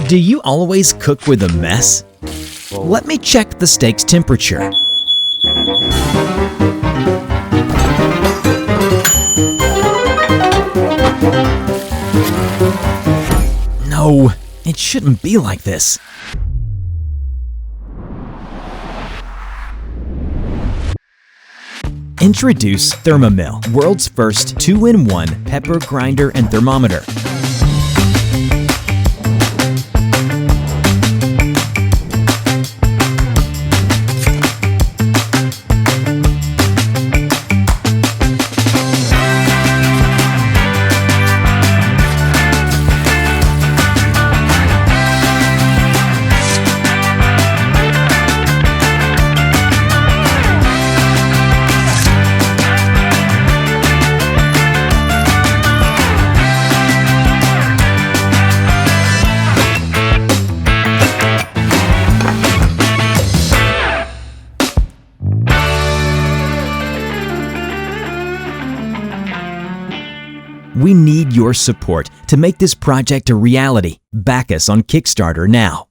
Do you always cook with a mess? Let me check the steak's temperature. No, it shouldn't be like this. Introduce Thermomill, world's first 2-in-1 pepper grinder and thermometer. We need your support to make this project a reality. Back us on Kickstarter now.